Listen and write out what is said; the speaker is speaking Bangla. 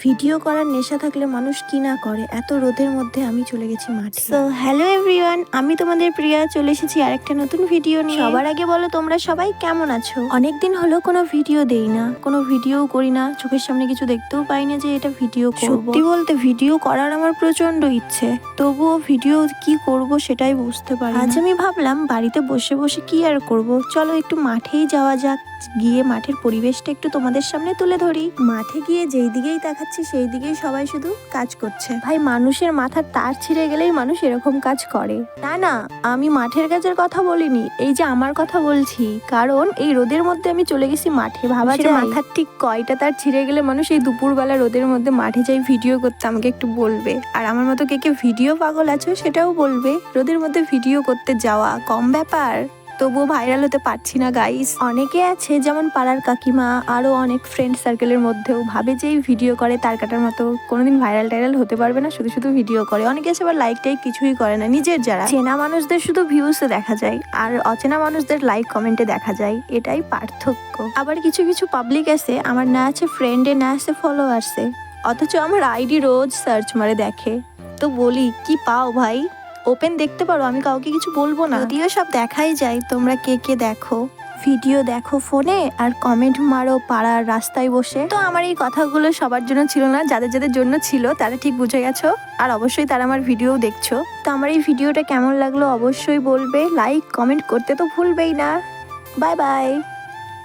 ভিডিও করার নেশা থাকলে মানুষ কি না করে। এত রোদের মধ্যে আমি চলে গেছি মাঠে। সো হ্যালো এভরিওয়ান, আমি তোমাদের প্রিয়া চলে এসেছি আরেকটা নতুন ভিডিও নিয়ে। সবার আগে বলো তোমরা সবাই কেমন আছো। অনেকদিন হলো কোনো ভিডিও দেই না, কোনো ভিডিও করি না, চোখের সামনে কিছু দেখতেও পাই না যে এটা ভিডিও করব। সত্যি বলতে ভিডিও করার আমার প্রচন্ড ইচ্ছে, তবুও ভিডিও কি করব সেটাই বুঝতে পারি না। আজ আমি ভাবলাম বাড়িতে বসে বসে কি আর করব, চলো একটু মাঠেই যাওয়া যাক, গিয়ে মাঠের পরিবেশটা একটু তোমাদের সামনে তুলে ধরি। মাঠে গিয়ে যেই দিকেই তাকাচ্ছি সেই দিকেই সবাই শুধু কাজ করছে। ভাই, মানুষের মাথার তার ছিঁড়ে গেলেই মানুষ এরকম কাজ করে। না না, আমি মাঠের কাজের কথা বলিনি, এই যে আমার কথা বলছি। কারণ এই রোদের মধ্যে আমি চলে গেছি মাঠে। ভাবা যায় মাথার ঠিক কয়টা তার ছিঁড়ে গেলে মানুষ এই দুপুরবেলা রোদের মধ্যে মাঠে যাই ভিডিও করতে, আমাকে একটু বলবে। আর আমার মতো কে কে ভিডিও পাগল আছো সেটাও বলবে। রোদের মধ্যে ভিডিও করতে যাওয়া কম ব্যাপার, তবুও ভাইরাল হতে পারছি না গাইস। অনেকে আছে যেমন পাড়ার কাকিমা, আরো অনেক ফ্রেন্ড সার্কেলের মধ্যেও ভাবে যে ভিডিও করে তার কাটার মতো, কোনোদিন ভাইরাল টাইরাল হতে পারবে না, শুধু শুধু ভিডিও করে। অনেকে আছে আবার লাইক টাইক কিছুই করে না। নিজের যারা চেনা মানুষদের শুধু ভিউসে দেখা যায়, আর অচেনা মানুষদের লাইক কমেন্টে দেখা যায়, এটাই পার্থক্য। আবার কিছু কিছু পাবলিক আছে আমার না আছে ফ্রেন্ডে, না আছে ফলোয়ার্সে, অথচ আমার আইডি রোজ সার্চ মারে দেখে। তো বলি কি পাও ভাই, ওপেন দেখতে পারো, আমি কাউকে কিছু বলবো না। যদিও সব দেখাই যায়, তোমরা কে কে দেখো ভিডিও দেখো ফোনে আর কমেন্ট মারো পাড়ার রাস্তায় বসে। তো আমার এই কথাগুলো সবার জন্য ছিল না, যাদের যাদের জন্য ছিল তারা ঠিক বুঝে গেছো, আর অবশ্যই তারা আমার ভিডিও দেখছো। তো আমার এই ভিডিওটা কেমন লাগলো অবশ্যই বলবে, লাইক কমেন্ট করতে তো ভুলবেই না। Bye bye.